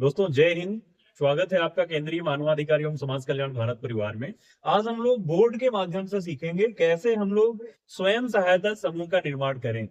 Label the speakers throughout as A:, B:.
A: दोस्तों जय हिंद। स्वागत है आपका केंद्रीय मानवाधिकार एवं समाज कल्याण भारत परिवार में। आज हम लोग बोर्ड के माध्यम से सीखेंगे कैसे हम लोग स्वयं सहायता समूह का निर्माण करें,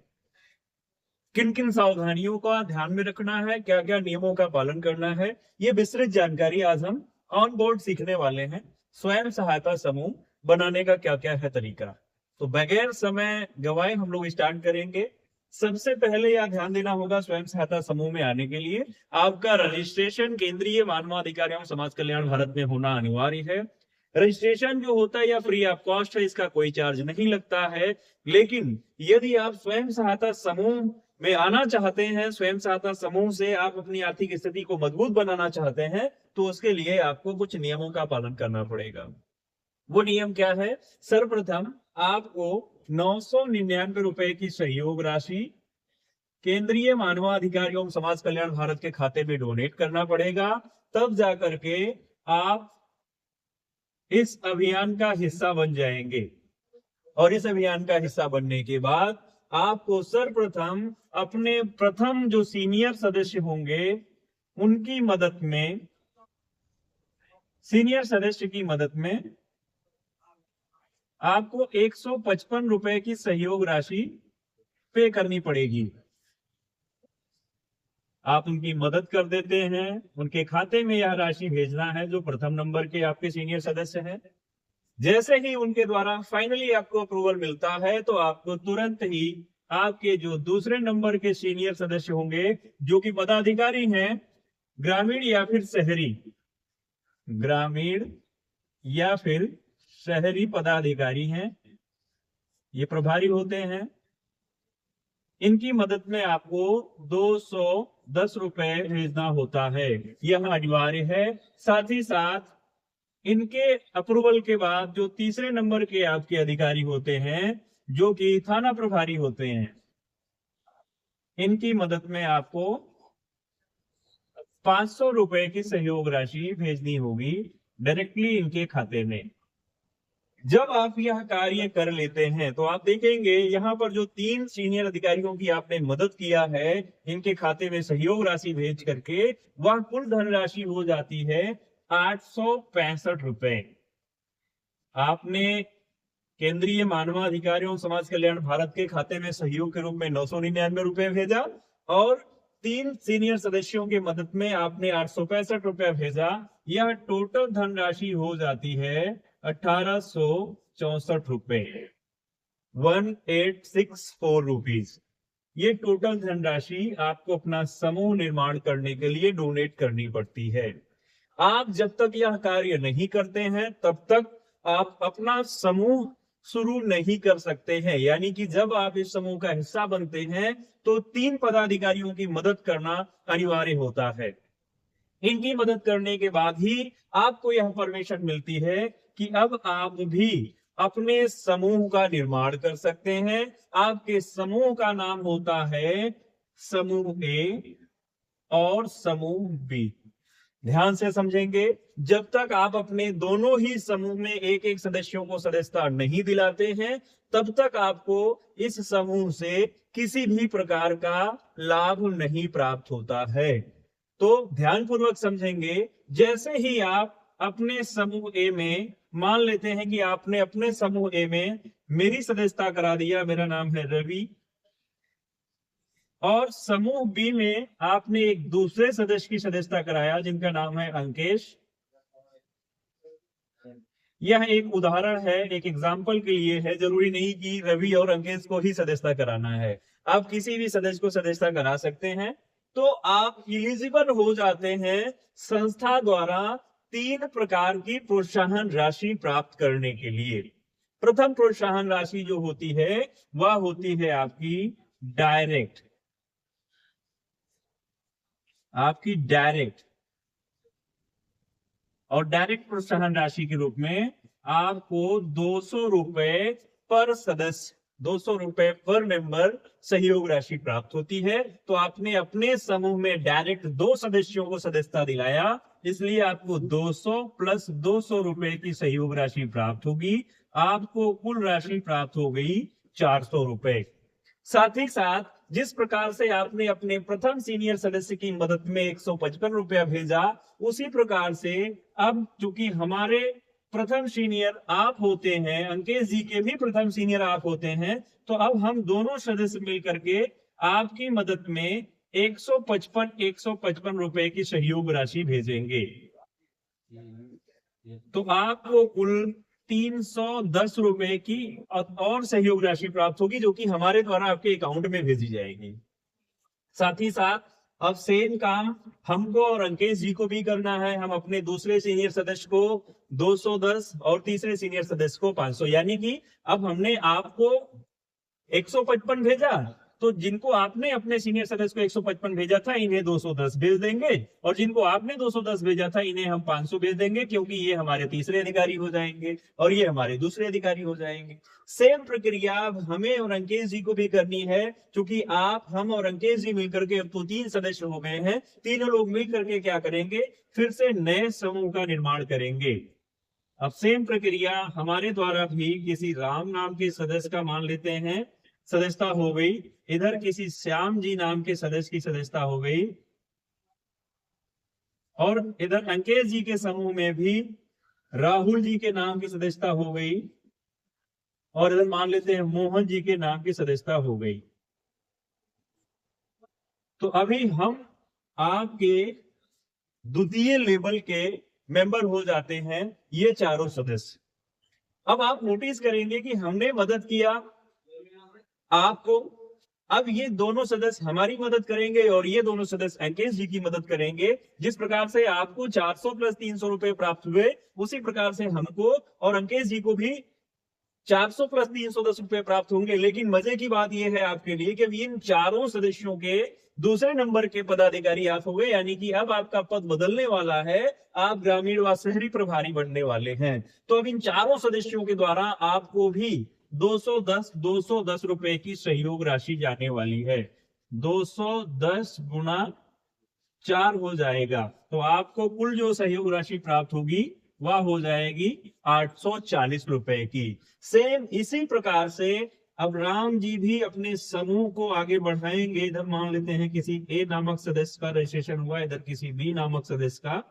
A: किन किन सावधानियों का ध्यान में रखना है, क्या क्या नियमों का पालन करना है। ये विस्तृत जानकारी आज हम ऑन बोर्ड सीखने वाले हैं। स्वयं सहायता समूह बनाने का क्या क्या है तरीका। तो बगैर समय गवाए हम लोग स्टार्ट करेंगे। सबसे पहले यह ध्यान देना होगा, स्वयं सहायता समूह में आने के लिए आपका रजिस्ट्रेशन केंद्रीय मानवाधिकार एवं समाज कल्याण भारत में होना अनिवार्य है। रजिस्ट्रेशन जो होता है या फ्री ऑफ कॉस्ट है, इसका कोई चार्ज नहीं लगता है। लेकिन यदि आप स्वयं सहायता समूह में आना चाहते हैं, स्वयं सहायता समूह से आप अपनी आर्थिक स्थिति को मजबूत बनाना चाहते हैं, तो उसके लिए आपको कुछ नियमों का पालन करना पड़ेगा। वो नियम क्या है? सर्वप्रथम आपको 999 रुपए की सहयोग राशि केंद्रीय मानवाधिकार एवं समाज कल्याण भारत के खाते में डोनेट करना पड़ेगा। तब जाकर के आप इस अभियान का हिस्सा बन जाएंगे। और इस अभियान का हिस्सा बनने के बाद आपको सर्वप्रथम अपने प्रथम जो सीनियर सदस्य होंगे उनकी मदद में, सीनियर सदस्य की मदद में आपको 155 रुपए की सहयोग राशि पे करनी पड़ेगी। आप उनकी मदद कर देते हैं, उनके खाते में यह राशि भेजना है जो प्रथम नंबर के आपके सीनियर सदस्य हैं। जैसे ही उनके द्वारा फाइनली आपको अप्रूवल मिलता है, तो आपको तुरंत ही आपके जो दूसरे नंबर के सीनियर सदस्य होंगे, जो कि पदाधिकारी हैं, ग्रामीण या फिर शहरी, ग्रामीण या फिर शहरी पदाधिकारी हैं, ये प्रभारी होते हैं। इनकी मदद में आपको 210 रुपए भेजना होता है, यह अनिवार्य है। साथ ही साथ इनके अप्रूवल के बाद जो तीसरे नंबर के आपके अधिकारी होते हैं, जो कि थाना प्रभारी होते हैं, इनकी मदद में आपको 500 रुपए की सहयोग राशि भेजनी होगी डायरेक्टली इनके खाते में। जब आप यह कार्य कर लेते हैं तो आप देखेंगे यहाँ पर जो 3 सीनियर अधिकारियों की आपने मदद किया है, इनके खाते में सहयोग राशि भेज करके वह कुल धनराशि हो जाती है 865 रुपए। आपने केंद्रीय मानवाधिकार एवं समाज कल्याण भारत के खाते में सहयोग के रूप में 999 रुपए भेजा और 3 सीनियर सदस्यों की मदद में आपने 865 रुपया भेजा। यह टोटल धनराशि हो जाती है 1864 रुपए, 1864 रुपीज। ये टोटल धनराशि आपको अपना समूह निर्माण करने के लिए डोनेट करनी पड़ती है। आप जब तक यह कार्य नहीं करते हैं तब तक आप अपना समूह शुरू नहीं कर सकते हैं। यानी कि जब आप इस समूह का हिस्सा बनते हैं तो 3 पदाधिकारियों की मदद करना अनिवार्य होता है। इनकी मदद करने के बाद ही आपको यह परमिशन मिलती है कि अब आप भी अपने समूह का निर्माण कर सकते हैं। आपके समूह का नाम होता है समूह ए और समूह बी। ध्यान से समझेंगे, जब तक आप अपने दोनों ही समूह में एक एक सदस्यों को सदस्यता नहीं दिलाते हैं, तब तक आपको इस समूह से किसी भी प्रकार का लाभ नहीं प्राप्त होता है। तो ध्यानपूर्वक समझेंगे। जैसे ही आप अपने समूह ए में, मान लेते हैं कि आपने अपने समूह ए में मेरी सदस्यता करा दिया, मेरा नाम है रवि, और समूह बी में आपने एक दूसरे सदस्य की सदस्यता कराया जिनका नाम है अंकेश। यह एक उदाहरण है, एक एग्जाम्पल के लिए है, जरूरी नहीं कि रवि और अंकेश को ही सदस्यता कराना है, आप किसी भी सदस्य को सदस्यता करा सकते हैं। तो आप इलिजिबल हो जाते हैं संस्था द्वारा 3 प्रकार की प्रोत्साहन राशि प्राप्त करने के लिए। प्रथम प्रोत्साहन राशि जो होती है वह होती है आपकी डायरेक्ट, और डायरेक्ट प्रोत्साहन राशि के रूप में आपको 200 रुपए पर सदस्य, 200 रुपए पर मेंबर सहयोग राशि प्राप्त होती है। तो आपने अपने समूह में डायरेक्ट 2 सदस्यों को सदस्यता दिलाया, इसलिए आपको 200 प्लस 200 रुपए की सहयोग राशि प्राप्त होगी। आपको कुल राशि प्राप्त हो गई 400 रुपए। साथ ही साथ जिस प्रकार से आपने अपने प्रथम सीनियर सदस्य की मदद में 155 रुपया भेजा, उसी प्रकार से अब चूंकि हमारे प्रथम सीनियर आप होते हैं, अंकेश जी के भी प्रथम सीनियर आप होते हैं, तो अब हम दोनों सदस्य मिलकर के आपकी मदद में 155 रुपए की सहयोग राशि भेजेंगे। तो आपको कुल 310 रुपए की और सहयोग राशि प्राप्त होगी, जो कि हमारे द्वारा आपके अकाउंट में भेजी जाएगी। साथ ही साथ अब सेम काम हमको और अंकेश जी को भी करना है। हम अपने दूसरे सीनियर सदस्य को 210 और तीसरे सीनियर सदस्य को 500, यानी कि अब हमने आपको 155 भेजा, तो जिनको आपने अपने सीनियर सदस्य को 155 भेजा था, इन्हें 210 भेज देंगे, और जिनको आपने 210 भेजा था, इन्हें हम 500 भेज देंगे, क्योंकि ये हमारे तीसरे अधिकारी हो जाएंगे और ये हमारे दूसरे अधिकारी हो जाएंगे। सेम प्रक्रिया हमें और अंकेश जी को भी करनी है, क्योंकि आप, हम और अंकेश जी मिलकर के अब तो 3 सदस्य हो गए हैं। तीनों लोग मिलकर के क्या करेंगे, फिर से नए समूह का निर्माण करेंगे। अब सेम प्रक्रिया हमारे द्वारा भी किसी राम नाम के सदस्य का मान लेते हैं, सदस्यता हो गई। इधर किसी श्याम जी नाम के सदस्य की सदस्यता हो गई, और इधर अंकेश जी के समूह में भी राहुल जी के नाम की सदस्यता हो गई, और इधर मान लेते हैं मोहन जी के नाम की सदस्यता हो गई। तो अभी हम आपके द्वितीय लेवल के मेंबर हो जाते हैं, ये चारों सदस्य। अब आप नोटिस करेंगे कि हमने मदद किया आपको, अब ये दोनों सदस्य हमारी मदद करेंगे और ये दोनों सदस्य अंकेश जी की मदद करेंगे। जिस प्रकार से आपको 400 प्लस 300 रुपए प्राप्त हुए, उसी प्रकार से हमको और अंकेश जी को भी 400 प्लस 310 रुपए प्राप्त होंगे। लेकिन मजे की बात यह है आपके लिए कि इन चारों सदस्यों के दूसरे नंबर के पदाधिकारी आप हो गए, यानी कि अब आपका पद बदलने वाला है, आप ग्रामीण व शहरी प्रभारी बनने वाले हैं। तो अब इन चारों सदस्यों के द्वारा आपको भी 210 रुपए की सहयोग राशि जाने वाली है। 210 गुना 4 हो जाएगा, तो आपको कुल जो सहयोग राशि प्राप्त होगी वह हो जाएगी 840 रुपए की। सेम इसी प्रकार से अब राम जी भी अपने समूह को आगे बढ़ाएंगे। इधर मान लेते हैं किसी ए नामक सदस्य का रजिस्ट्रेशन हुआ, इधर किसी बी नामक सदस्य का,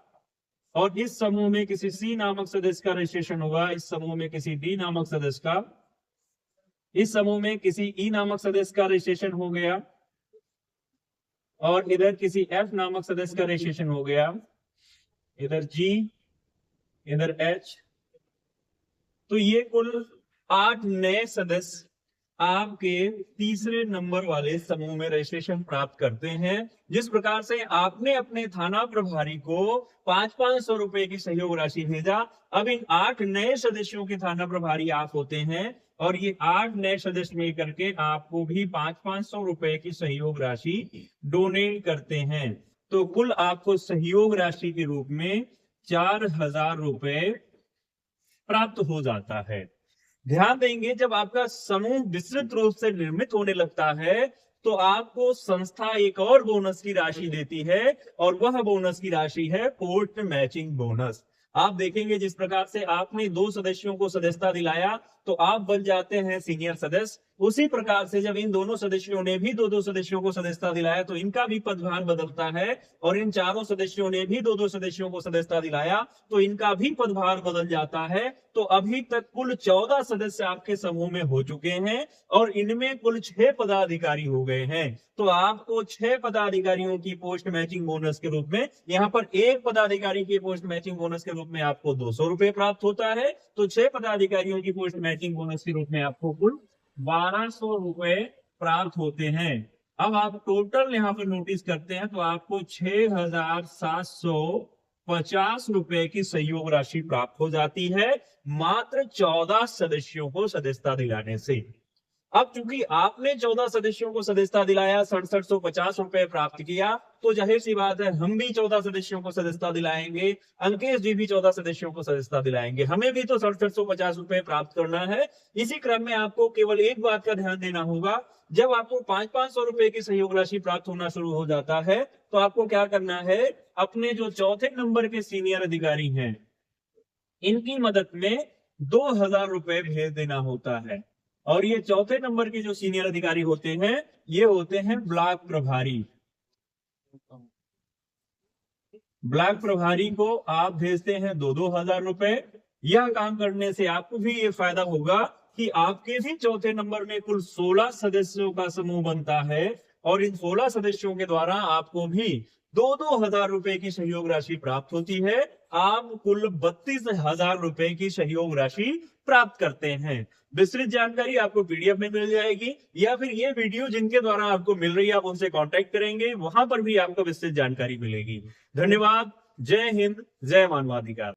A: और इस समूह में किसी सी नामक सदस्य का रजिस्ट्रेशन हुआ, इस समूह में किसी डी नामक सदस्य का, इस समूह में किसी ई नामक सदस्य का रजिस्ट्रेशन हो गया, और इधर किसी एफ नामक सदस्य का रजिस्ट्रेशन हो गया, इधर जी, इधर एच। तो ये कुल 8 नए सदस्य आपके तीसरे नंबर वाले समूह में रजिस्ट्रेशन प्राप्त करते हैं। जिस प्रकार से आपने अपने थाना प्रभारी को 500 रुपए की सहयोग राशि भेजा, अब इन 8 नए सदस्यों के थाना प्रभारी आप होते हैं, और ये 8 नए सदस्य मिलकर के आपको भी 500 रुपए की सहयोग राशि डोनेट करते हैं। तो कुल आपको सहयोग राशि के रूप में 4000 रुपए प्राप्त हो जाता है। ध्यान देंगे, जब आपका समूह विस्तृत रूप से निर्मित होने लगता है, तो आपको संस्था एक और बोनस की राशि देती है, और वह बोनस की राशि है पोस्ट मैचिंग बोनस। आप देखेंगे जिस प्रकार से आपने 2 सदस्यों को सदस्यता दिलाया, तो आप बन जाते हैं सीनियर सदस्य। उसी प्रकार से जब इन दोनों सदस्यों ने भी 2-2 सदस्यों को सदस्यता दिलाया, तो इनका भी पदभार बदलता है, और इन चारों सदस्यों ने भी 2-2 सदस्यों को सदस्यता दिलाया, तो इनका भी पदभार बदल जाता है। तो अभी तक कुल 14 सदस्य आपके समूह में हो चुके हैं, और इनमें कुल 6 पदाधिकारी हो गए हैं। तो आपको 6 पदाधिकारियों की पोस्ट मैचिंग बोनस के रूप में, यहाँ पर एक पदाधिकारी की पोस्ट मैचिंग बोनस के रूप में आपको 200 रुपए प्राप्त होता है। तो 6 पदाधिकारियों की पोस्ट मैचिंग बोनस के रूप में आपको कुल 1200 रुपए प्राप्त होते हैं। अब आप टोटल यहाँ पर नोटिस करते हैं, तो आपको 6750 रुपए की सहयोग राशि प्राप्त हो जाती है, मात्र 14 सदस्यों को सदस्यता दिलाने से। अब चूंकि आपने 14 सदस्यों को सदस्यता दिलाया, 6750 रुपए प्राप्त किया, तो जाहिर सी बात है हम भी 14 सदस्यों को सदस्यता दिलाएंगे, अंकेश जी भी 14 सदस्यों को सदस्यता दिलाएंगे, हमें भी तो 6750 रुपए प्राप्त करना है। इसी क्रम में आपको केवल एक बात का ध्यान देना होगा, जब आपको 500 रुपए की सहयोग राशि प्राप्त होना शुरू हो जाता है, तो आपको क्या करना है, अपने जो चौथे नंबर के सीनियर अधिकारी हैं, इनकी मदद में 2000 रुपए भेज देना होता है। और ये चौथे नंबर के जो सीनियर अधिकारी होते हैं ये होते हैं ब्लॉक प्रभारी। ब्लॉक प्रभारी को आप भेजते हैं 2-2 हजार रुपए। यह काम करने से आपको भी ये फायदा होगा कि आपके भी चौथे नंबर में कुल 16 सदस्यों का समूह बनता है और इन 16 सदस्यों के द्वारा आपको भी 2-2 हजार रुपए की सहयोग राशि प्राप्त होती है। आप कुल 32 हजार रुपए की सहयोग राशि प्राप्त करते हैं। विस्तृत जानकारी आपको पीडीएफ में मिल जाएगी या फिर ये वीडियो जिनके द्वारा आपको मिल रही है आप उनसे कांटेक्ट करेंगे, वहां पर भी आपको विस्तृत जानकारी मिलेगी। धन्यवाद। जय हिंद, जय मानवाधिकार।